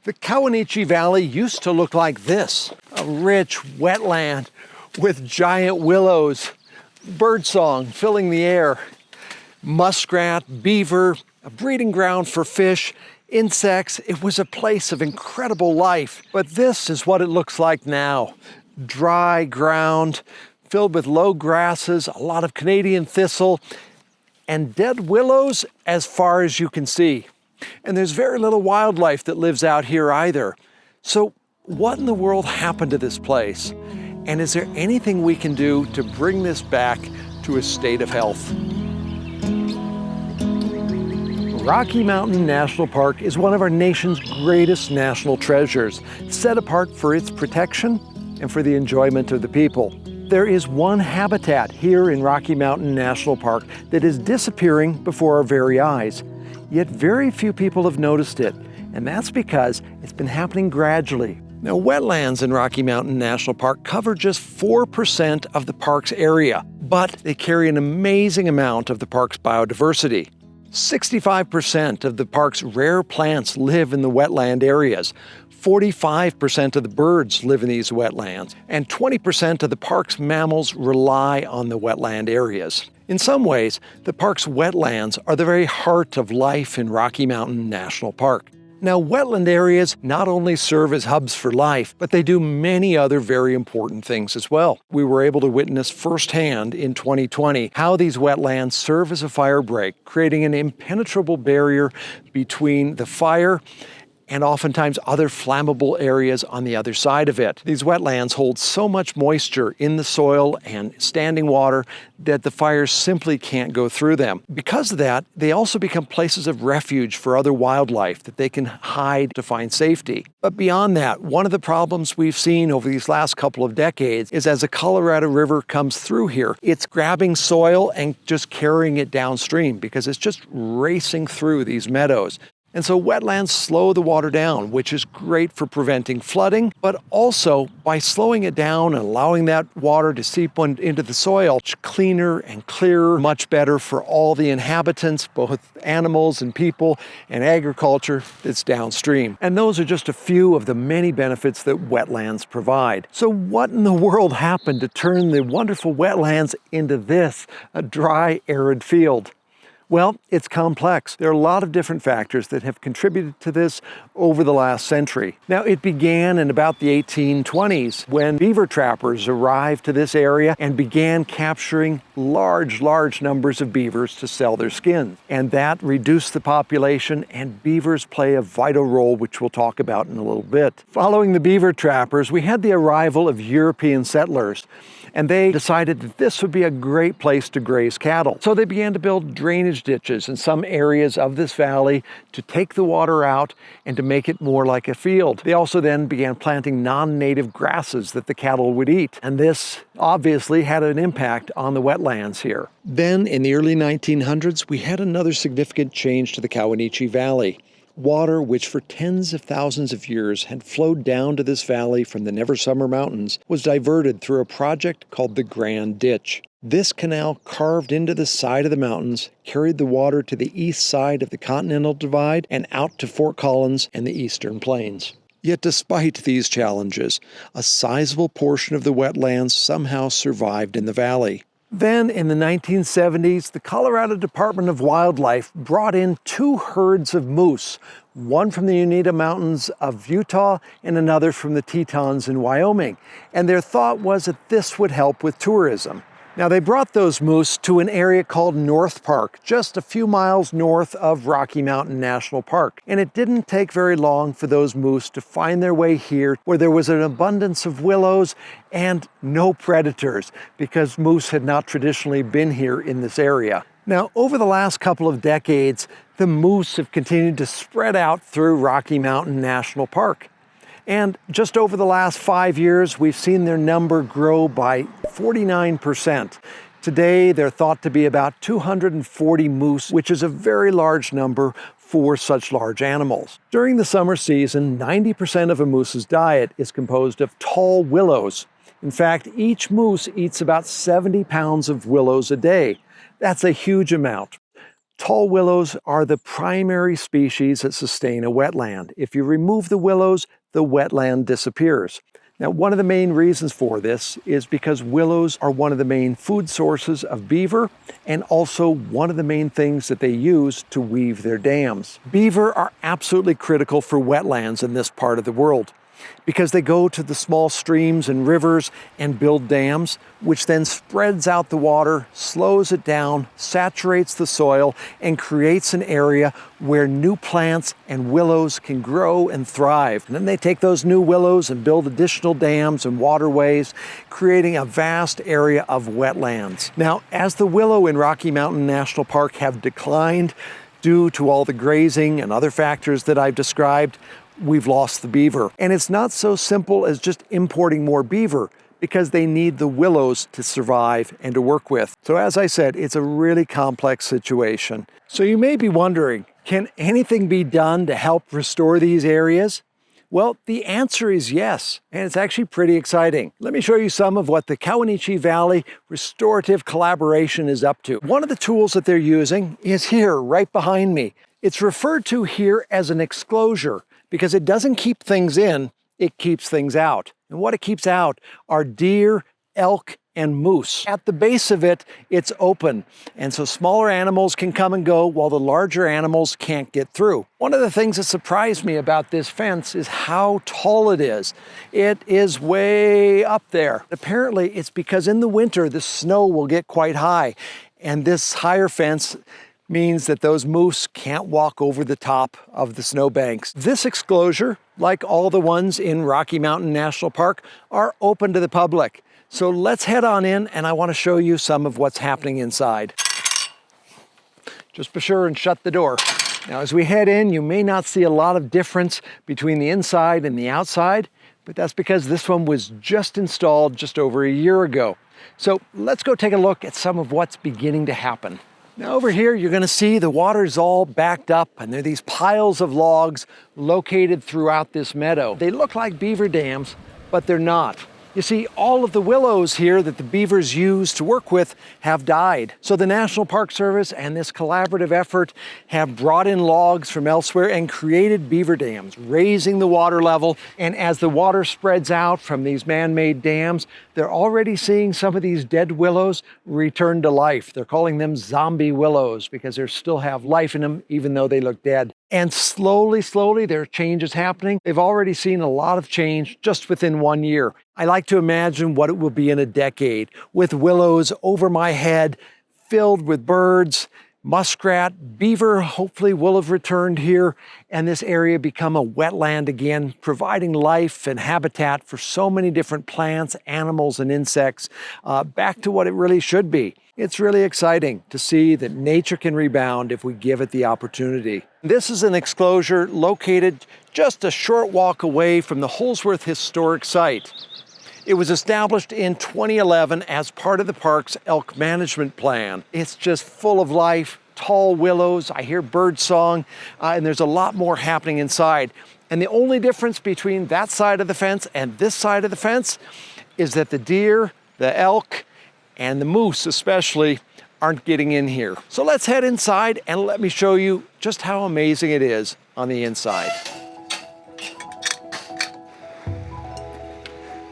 The Kawuneeche Valley used to look like this, a rich wetland with giant willows, birdsong filling the air, muskrat, beaver, a breeding ground for fish, insects. It was a place of incredible life. But this is what it looks like now. Dry ground, filled with low grasses, a lot of Canadian thistle, and dead willows as far as you can see. And there's very little wildlife that lives out here either. So what in the world happened to this place? And is there anything we can do to bring this back to a state of health? Rocky Mountain National Park is one of our nation's greatest national treasures, set apart for its protection and for the enjoyment of the people. There is one habitat here in Rocky Mountain National Park that is disappearing before our very eyes. Yet very few people have noticed it, and that's because it's been happening gradually. Now, wetlands in Rocky Mountain National Park cover just 4% of the park's area, but they carry an amazing amount of the park's biodiversity. 65% of the park's rare plants live in the wetland areas. 45% of the birds live in these wetlands, and 20% of the park's mammals rely on the wetland areas. In some ways, the park's wetlands are the very heart of life in Rocky Mountain National Park. Now, wetland areas not only serve as hubs for life, but they do many other very important things as well. We were able to witness firsthand in 2020 how these wetlands serve as a fire break, creating an impenetrable barrier between the fire and oftentimes other flammable areas on the other side of it. These wetlands hold so much moisture in the soil and standing water that the fires simply can't go through them. Because of that, they also become places of refuge for other wildlife that they can hide to find safety. But beyond that, one of the problems we've seen over these last couple of decades is as the Colorado River comes through here, it's grabbing soil and just carrying it downstream because it's just racing through these meadows. And so wetlands slow the water down, which is great for preventing flooding, but also by slowing it down and allowing that water to seep into the soil, it's cleaner and clearer, much better for all the inhabitants, both animals and people, and agriculture that's downstream. And those are just a few of the many benefits that wetlands provide. So what in the world happened to turn the wonderful wetlands into this, a dry, arid field? Well, it's complex. There are a lot of different factors that have contributed to this over the last century. Now, it began in about the 1820s when beaver trappers arrived to this area and began capturing large numbers of beavers to sell their skins. And that reduced the population, and beavers play a vital role, which we'll talk about in a little bit. Following the beaver trappers, we had the arrival of European settlers, and they decided that this would be a great place to graze cattle. So they began to build drainage ditches in some areas of this valley to take the water out and to make it more like a field. They also then began planting non-native grasses that the cattle would eat. And this obviously had an impact on the wetlands here. Then in the early 1900s, we had another significant change to the Kawuneeche Valley. Water, which for tens of thousands of years had flowed down to this valley from the Never Summer Mountains, was diverted through a project called the Grand Ditch. This canal carved into the side of the mountains carried the water to the east side of the Continental Divide and out to Fort Collins and the Eastern Plains. Yet despite these challenges, a sizable portion of the wetlands somehow survived in the valley. Then in the 1970s, the Colorado Department of Wildlife brought in 2 herds of moose, one from the Uinta Mountains of Utah and another from the Tetons in Wyoming. And their thought was that this would help with tourism. Now, they brought those moose to an area called North Park, just a few miles north of Rocky Mountain National Park. And it didn't take very long for those moose to find their way here, where there was an abundance of willows and no predators, because moose had not traditionally been here in this area. Now, over the last couple of decades, the moose have continued to spread out through Rocky Mountain National Park. And just over the last 5 years, we've seen their number grow by 49%. Today, they're thought to be about 240 moose, which is a very large number for such large animals. During the summer season, 90% of a moose's diet is composed of tall willows. In fact, each moose eats about 70 pounds of willows a day. That's a huge amount. Tall willows are the primary species that sustain a wetland. If you remove the willows, the wetland disappears. Now, one of the main reasons for this is because willows are one of the main food sources of beaver and also one of the main things that they use to weave their dams. Beaver are absolutely critical for wetlands in this part of the world because they go to the small streams and rivers and build dams, which then spreads out the water, slows it down, saturates the soil, and creates an area where new plants and willows can grow and thrive. And then they take those new willows and build additional dams and waterways, creating a vast area of wetlands. Now, as the willow in Rocky Mountain National Park have declined due to all the grazing and other factors that I've described, we've lost the beaver. And it's not so simple as just importing more beaver because they need the willows to survive and to work with. So as I said, it's a really complex situation. So you may be wondering, can anything be done to help restore these areas? Well, the answer is yes, and it's actually pretty exciting. Let me show you some of what the Kawuneeche Valley Restorative Collaboration is up to. One of the tools that they're using is here, right behind me. It's referred to here as an exclosure because it doesn't keep things in, it keeps things out. And what it keeps out are deer, elk, and moose. At the base of it, it's open, and so smaller animals can come and go while the larger animals can't get through. One of the things that surprised me about this fence is how tall it is. It is way up there. Apparently, it's because in the winter, the snow will get quite high, and this higher fence means that those moose can't walk over the top of the snowbanks. This exclosure, like all the ones in Rocky Mountain National Park, are open to the public. So let's head on in and I want to show you some of what's happening inside. Just be sure and shut the door. Now as we head in, you may not see a lot of difference between the inside and the outside, but that's because this one was just installed just over a year ago. So let's go take a look at some of what's beginning to happen. Now over here, you're going to see the water's all backed up and there are these piles of logs located throughout this meadow. They look like beaver dams, but they're not. You see, all of the willows here that the beavers use to work with have died. So the National Park Service and this collaborative effort have brought in logs from elsewhere and created beaver dams, raising the water level. And as the water spreads out from these man-made dams, they're already seeing some of these dead willows return to life. They're calling them zombie willows because they still have life in them, even though they look dead. And slowly, there are changes happening. They've already seen a lot of change just within 1 year. I like to imagine what it will be in a decade, with willows over my head, filled with birds, muskrat, beaver hopefully will have returned here, and this area become a wetland again, providing life and habitat for so many different plants, animals, and insects, back to what it really should be. It's really exciting to see that nature can rebound if we give it the opportunity. This is an exclosure located just a short walk away from the Holsworth Historic Site. It was established in 2011 as part of the park's elk management plan. It's just full of life, tall willows, I hear birdsong, and there's a lot more happening inside. And the only difference between that side of the fence and this side of the fence is that the deer, the elk, and the moose especially aren't getting in here. So let's head inside and let me show you just how amazing it is on the inside.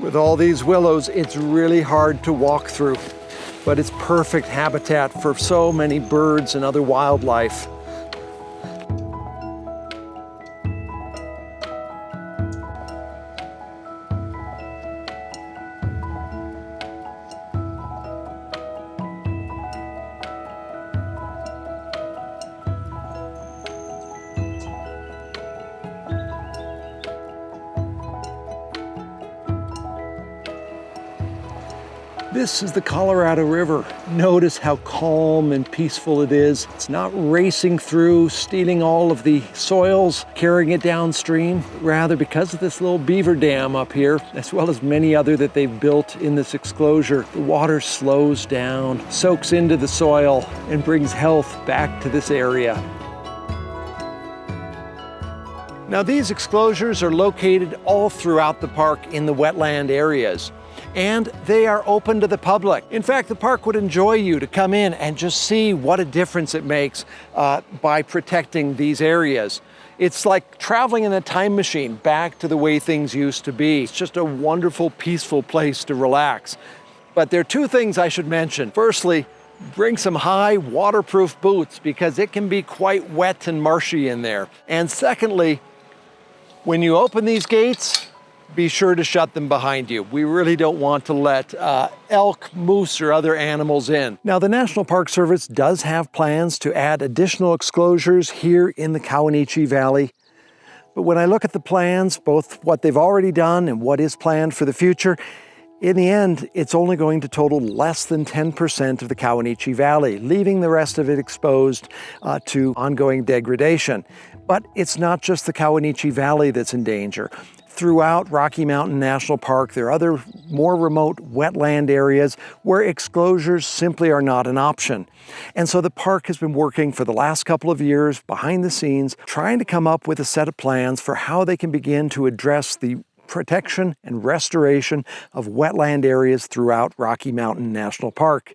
With all these willows, it's really hard to walk through, but it's perfect habitat for so many birds and other wildlife. This is the Colorado River. Notice how calm and peaceful it is. It's not racing through, stealing all of the soils, carrying it downstream. Rather, because of this little beaver dam up here, as well as many other that they've built in this exclosure, the water slows down, soaks into the soil, and brings health back to this area. Now, these exclosures are located all throughout the park in the wetland areas, and they are open to the public. In fact, the park would enjoy you to come in and just see what a difference it makes by protecting these areas. It's like traveling in a time machine back to the way things used to be. It's just a wonderful, peaceful place to relax. But there are two things I should mention. Firstly, bring some high waterproof boots because it can be quite wet and marshy in there. And secondly, when you open these gates, be sure to shut them behind you. We really don't want to let elk, moose, or other animals in. Now, the National Park Service does have plans to add additional exclosures here in the Kawuneeche Valley. But when I look at the plans, both what they've already done and what is planned for the future, in the end, it's only going to total less than 10% of the Kawuneeche Valley, leaving the rest of it exposed to ongoing degradation. But it's not just the Kawuneeche Valley that's in danger. Throughout Rocky Mountain National Park, there are other more remote wetland areas where exclosures simply are not an option. And so the park has been working for the last couple of years behind the scenes, trying to come up with a set of plans for how they can begin to address the protection and restoration of wetland areas throughout Rocky Mountain National Park.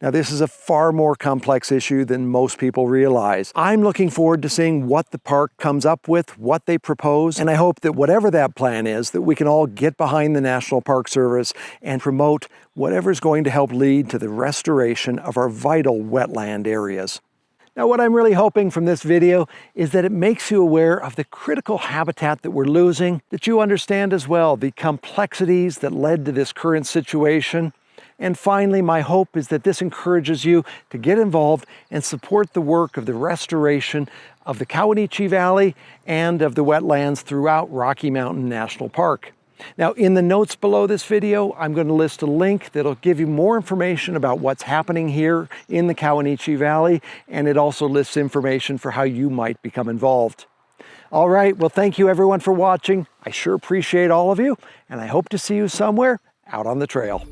Now, this is a far more complex issue than most people realize. I'm looking forward to seeing what the park comes up with, what they propose, and I hope that whatever that plan is, that we can all get behind the National Park Service and promote whatever is going to help lead to the restoration of our vital wetland areas. Now, what I'm really hoping from this video is that it makes you aware of the critical habitat that we're losing, that you understand as well the complexities that led to this current situation. And finally, my hope is that this encourages you to get involved and support the work of the restoration of the Kawuneeche Valley and of the wetlands throughout Rocky Mountain National Park. Now, in the notes below this video, I'm going to list a link that'll give you more information about what's happening here in the Kawuneeche Valley, and it also lists information for how you might become involved. All right, well, thank you everyone for watching. I sure appreciate all of you, and I hope to see you somewhere out on the trail.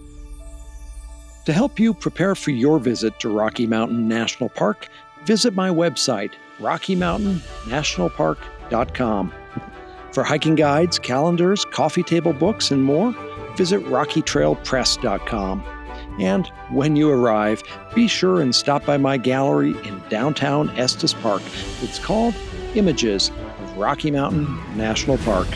To help you prepare for your visit to Rocky Mountain National Park, visit my website, rockymountainnationalpark.com. For hiking guides, calendars, coffee table books, and more, visit rockytrailpress.com. And when you arrive, be sure and stop by my gallery in downtown Estes Park. It's called Images of Rocky Mountain National Park.